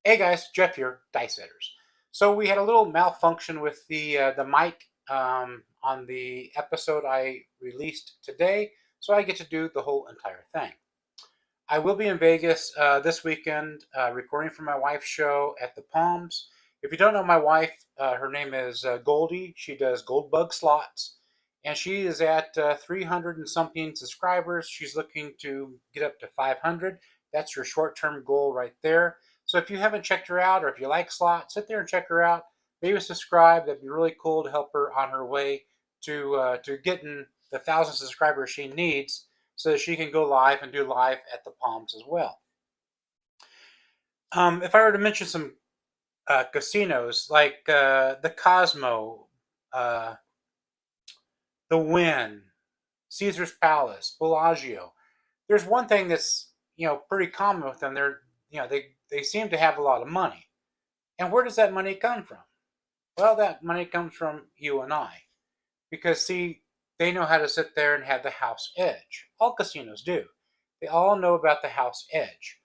Hey guys, Jeff here, Dice Setters. So we had a little malfunction with the mic on the episode I released today, so I get to do the whole entire thing. I will be in Vegas this weekend, recording for my wife's show at the Palms. If you don't know my wife, her name is Goldie. She does Gold Bug slots, and she is at 300 and something subscribers. She's looking to get up to 500. That's her short-term goal right there. So if you haven't checked her out, or if you like slots, sit there and check her out. Maybe subscribe. That'd be really cool to help her on her way to getting the 1,000 subscribers she needs so that she can go live and do live at the Palms as well. If I were to mention some casinos like the Cosmo, uh, the Wynn, Caesar's Palace, Bellagio, there's one thing that's pretty common with them. They seem to have a lot of money, and where does that money come from? Well, that money comes from you and I, because see, they know how to sit there and have the house edge. All casinos do. They all know about the house edge.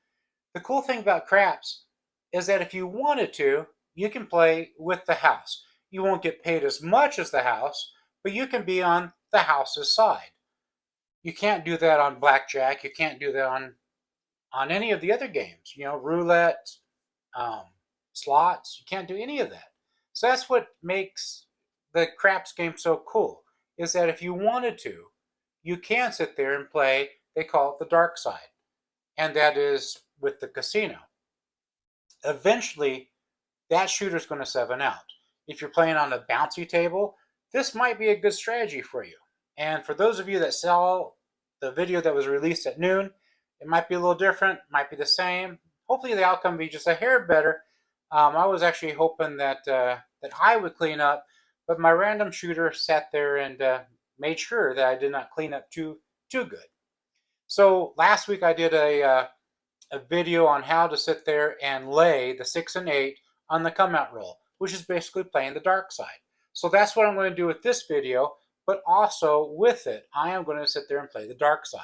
The cool thing about craps is that if you wanted to, you can play with the house. You won't get paid as much as the house, but you can be on the house's side. You can't do that on blackjack. You can't do that on any of the other games. Roulette, um, slots. You can't do any of that. So that's what makes the craps game so cool. Is that if you wanted to, you can sit there and play. They call it the dark side, and that is with the casino. Eventually, that shooter's going to 7 out. If you're playing on a bouncy table, this might be a good strategy for you. And for those of you that saw the video that was released at noon, it might be a little different, might be the same. Hopefully the outcome be just a hair better. I was actually hoping that I would clean up, but my random shooter sat there and made sure that I did not clean up too good. So last week I did a video on how to sit there and lay the 6 and 8 on the come out roll, which is basically playing the dark side. So that's what I'm going to do with this video, but also with it, I am going to sit there and play the dark side.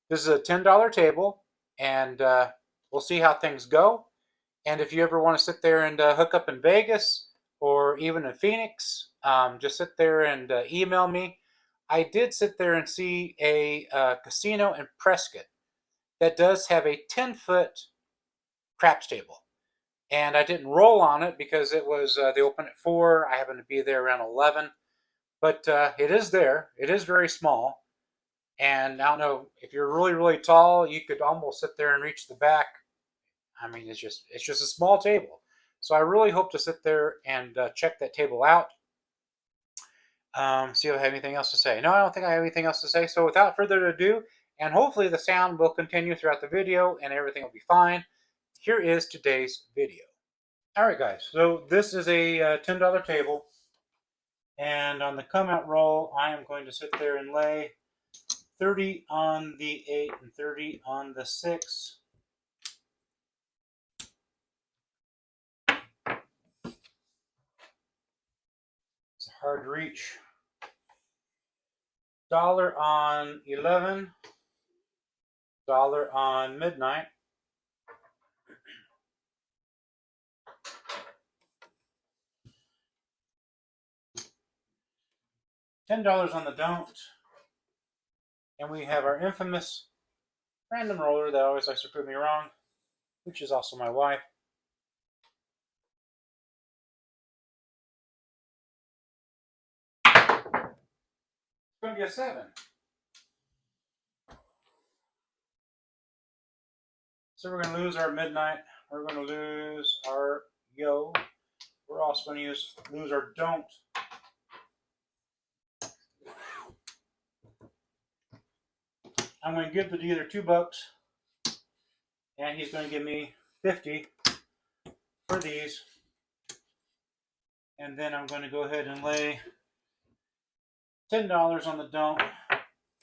This is a $10 table, and we'll see how things go. And if you ever want to sit there and hook up in Vegas or even in Phoenix, just sit there and email me. I did sit there and see a casino in Prescott that does have a 10-foot craps table. And I didn't roll on it because it was they open at 4. I happened to be there around 11. But it is there. It is very small. And I don't know, if you're really, really tall, you could almost sit there and reach the back. I mean, it's just a small table. So I really hope to sit there and check that table out. See if I have anything else to say. No, I don't think I have anything else to say. So without further ado, and hopefully the sound will continue throughout the video and everything will be fine, here is today's video. All right, guys. So this is a $10 table. And on the come out roll, I am going to sit there and lay 30 on the 8 and 30 on the 6. It's hard to reach. Dollar on 11. Dollar on midnight. $10 on the don't. And we have our infamous random roller that always likes to prove me wrong, which is also my wife. It's going to be a 7. So we're going to lose our midnight. We're going to lose our yo. We're also going to lose our don't. I'm going to give the dealer $2, and he's going to give me 50 for these. And then I'm going to go ahead and lay $10 on the don't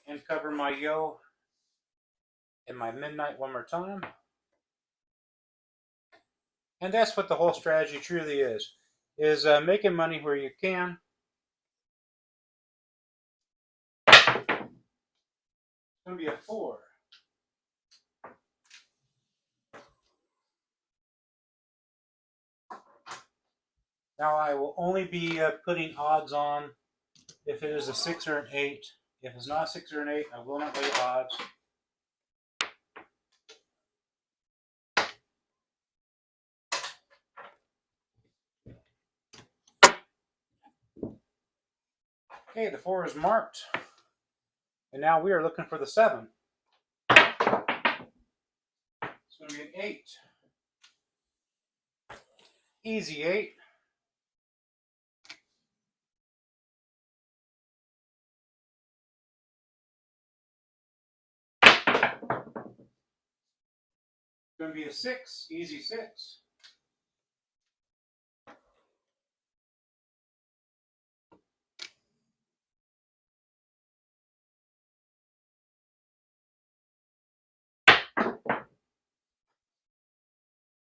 and cover my yo and my midnight one more time. And that's what the whole strategy truly is making money where you can. It's going to be a 4. Now I will only be putting odds on if it is a 6 or an 8. If it's not a 6 or an 8, I will not lay odds. Okay, the 4 is marked. And now we are looking for the 7. It's going to be an 8. Easy 8. It's going to be a 6. Easy 6.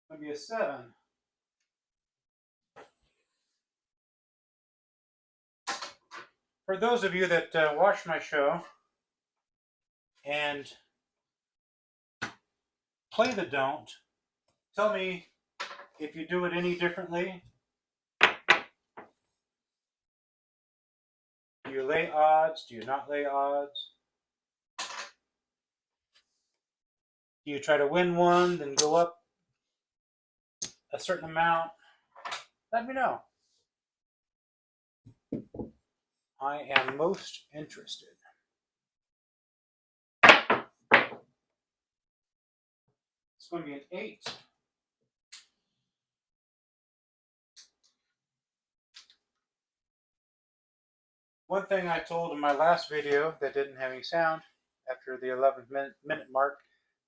It's going to be a 7. For those of you that watch my show and play the don't, tell me if you do it any differently. Do you lay odds? Do you not lay odds? Do you try to win one, then go up a certain amount? Let me know. I am most interested. It's going to be an 8. One thing I told in my last video that didn't have any sound after the 11th minute mark,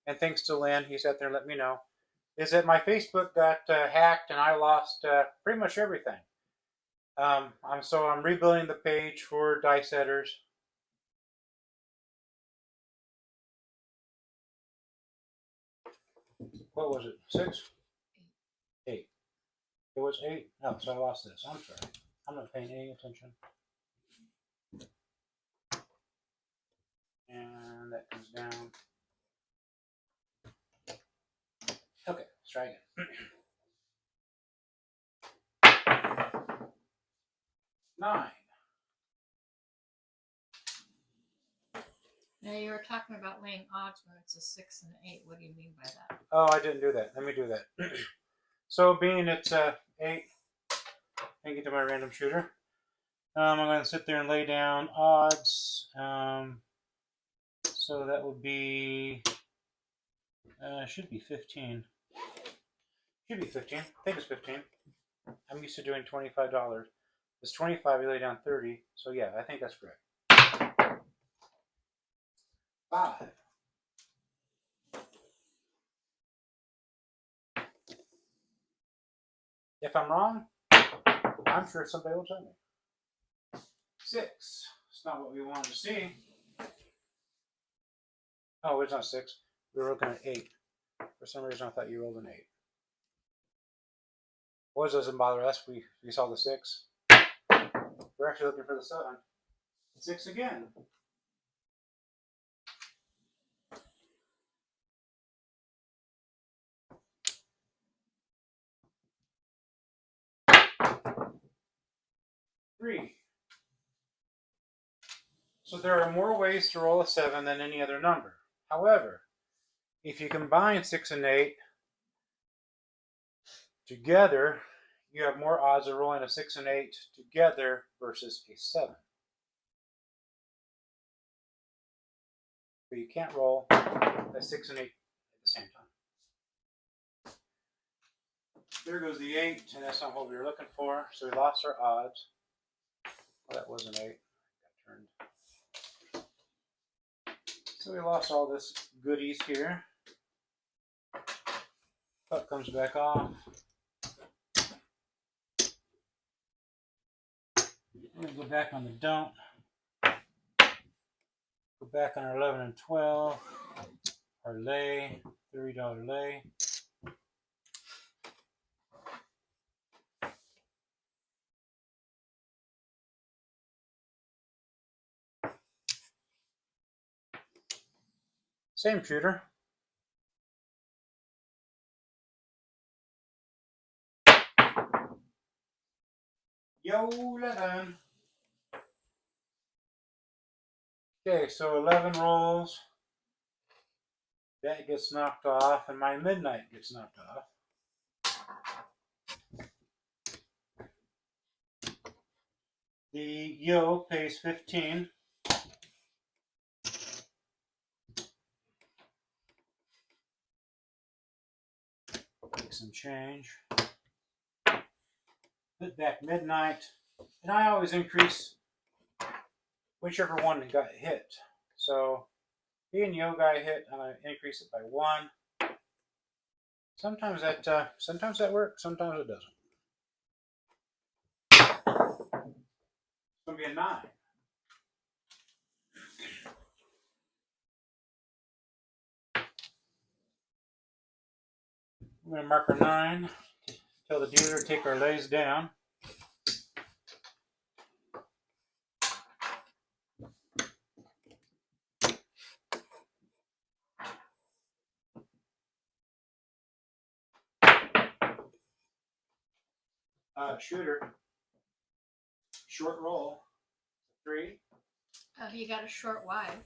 and thanks to Lynn, he sat there and let me know, is that my Facebook got hacked and I lost pretty much everything. So I'm rebuilding the page for Dice Setters. What was it? 6? 8. It was 8? No, so I lost this. I'm sorry. I'm not paying any attention. And that comes down. Okay, let's try again. 9. Now you were talking about laying odds when it's a 6 and an 8. What do you mean by that? Oh, I didn't do that. Let me do that. So being it's 8, I get to my random shooter. I'm going to sit there and lay down odds. So that would be, should be 15. Should be 15. I think it's 15. I'm used to doing $25. It's 25, you lay down 30. So yeah, I think that's correct. 5. If I'm wrong, I'm sure somebody will tell me. 6. It's not what we wanted to see. Oh, it's not 6. We were looking at 8. For some reason, I thought you rolled an 8. Boys, doesn't bother us. We saw the 6. We're actually looking for the 7. 6 again. Three. So there are more ways to roll a 7 than any other number. However, if you combine 6 and 8 together, you have more odds of rolling a 6 and 8 together versus a 7. But you can't roll a 6 and 8 at the same time. There goes the 8, and that's not what we were looking for, so we lost our odds. Well, that was an 8. Got turned. So we lost all this goodies here. Puck comes back off. We're going to go back on the don't. Go back on our 11 and 12. Our lay, $30 lay. Same shooter. Yo, 11. Okay, so 11 rolls. That gets knocked off, and my midnight gets knocked off. The yo pays 15. Make some change. Put back midnight. And I always increase whichever one got hit. So being yo got hit, and I increase it by 1. Sometimes that works, sometimes it doesn't. It's gonna be a 9. I'm gonna mark our 9. Tell the dealer to take our lays down. Shooter. Short roll. 3. Oh, you got a short wide.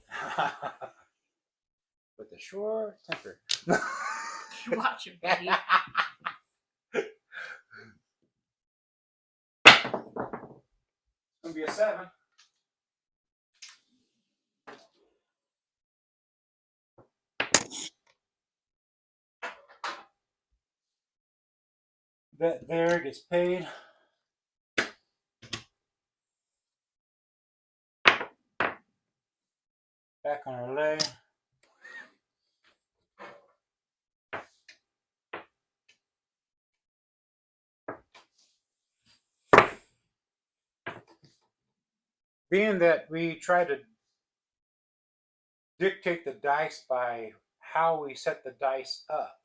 With the short temper. You watch it, buddy. It's gonna be a 7. Bet there gets paid. Back on our lay. Being that we try to dictate the dice by how we set the dice up,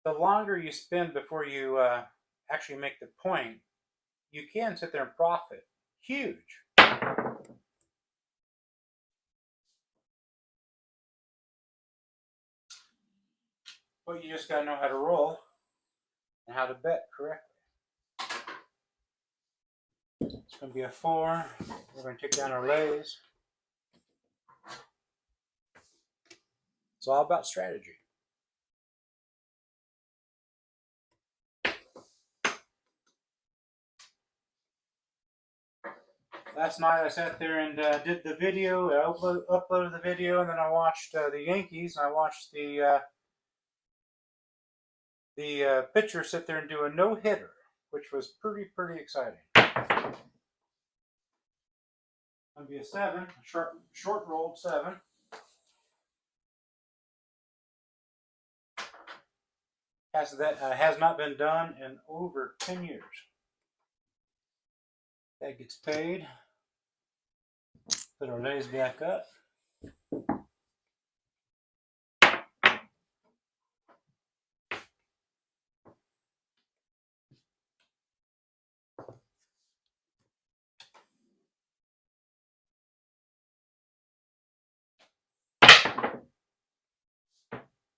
the longer you spend before you actually make the point, you can sit there and profit huge. But you just got to know how to roll and how to bet correctly. It's going to be a 4. We're going to take down our lays. It's all about strategy. Last night I sat there and did the video. I uploaded the video, and then I watched the Yankees. And I watched the pitcher sit there and do a no-hitter, which was pretty exciting. Going to be a 7, short rolled 7. Has not been done in over 10 years. That gets paid. Put our lays back up.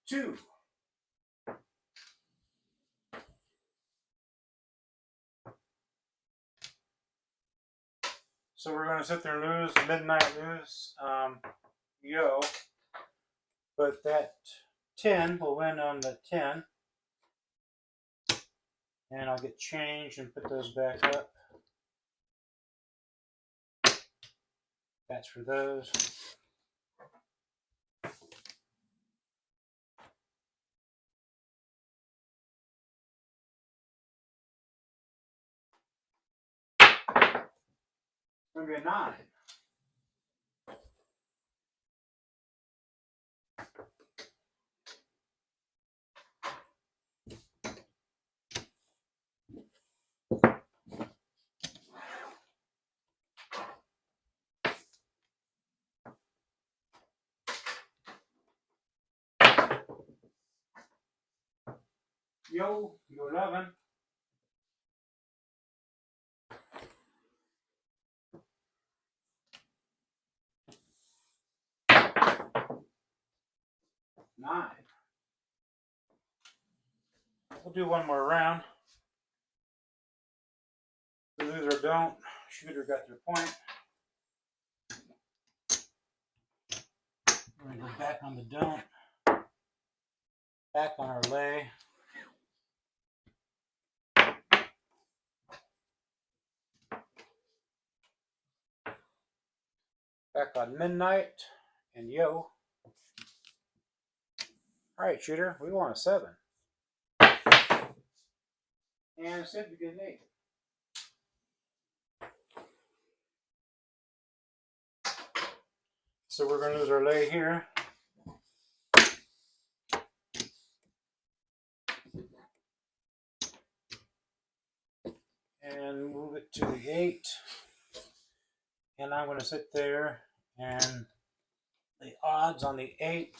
Two. So we're going to sit there and lose, midnight lose, yo. But that 10 will win on the 10. And I'll get changed and put those back up. That's for those. It's going to be a 9. Yo 11. Nine. We'll do one more round. We lose or don't. Shooter got their point. We're going to go back on the don't. Back on our lay. Back on midnight. And yo. Alright, shooter, we want a 7. And instead we get an 8. So we're going to lose our lay here. And move it to the 8. And I'm going to sit there and the odds on the 8.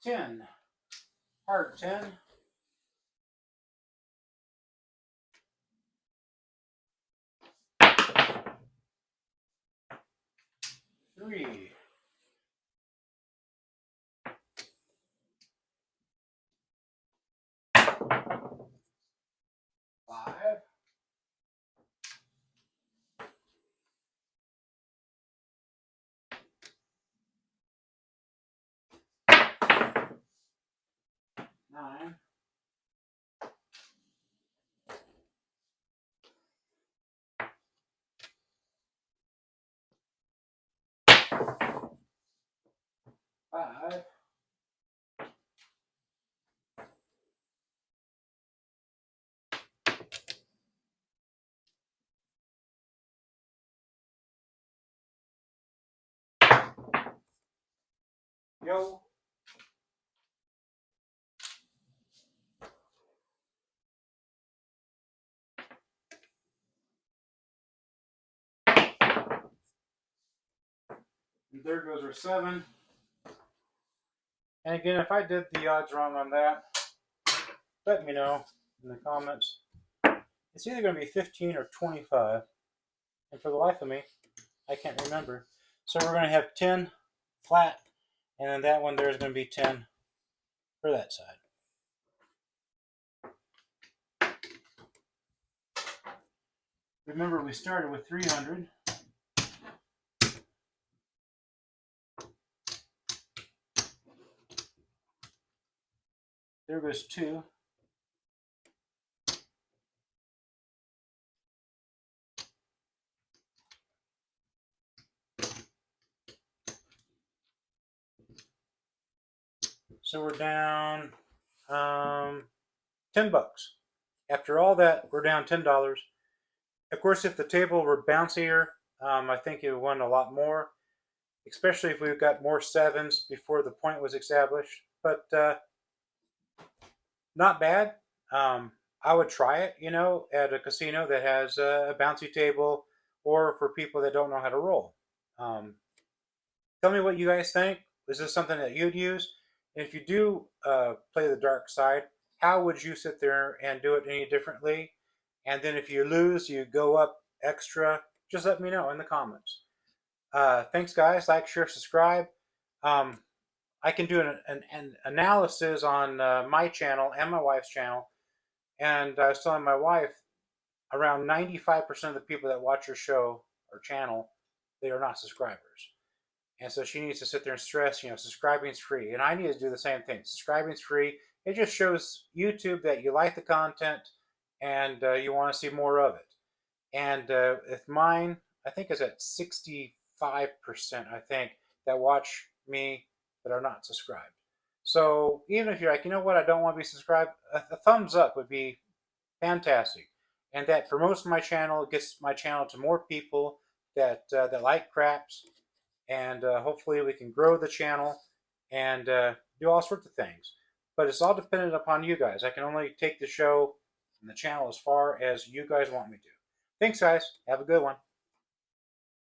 $10. Hard 10. $3. 5. 9. 5. 'Yo. And there goes our 7. And again, if I did the odds wrong on that, let me know in the comments. It's either going to be 15 or 25. And for the life of me, I can't remember. So we're going to have 10 flat. And then that one there is going to be 10 for that side. Remember, we started with 300. There goes 2. So we're down $10. After all that, we're down $10. Of course, if the table were bouncier, I think it would win a lot more, especially if we've got more 7s before the point was established. But not bad. I would try it, at a casino that has a bouncy table, or for people that don't know how to roll. Tell me what you guys think. Is this something that you'd use? And if you do play the dark side, how would you sit there and do it any differently? And then if you lose, you go up extra. Just let me know in the comments. Thanks, guys. Like, share, subscribe. I can do an analysis on my channel and my wife's channel. And I was telling my wife, around 95% of the people that watch her show or channel, they are not subscribers. And so she needs to sit there and stress, subscribing is free. And I need to do the same thing. Subscribing is free. It just shows YouTube that you like the content and you want to see more of it. And if mine, I think is at 65%, I think, that watch me that are not subscribed. So even if you're like, you know what, I don't want to be subscribed, a thumbs up would be fantastic. And that promotes my channel, gets my channel to more people that like craps. And hopefully we can grow the channel and do all sorts of things. But it's all dependent upon you guys. I can only take the show and the channel as far as you guys want me to. Thanks, guys. Have a good one.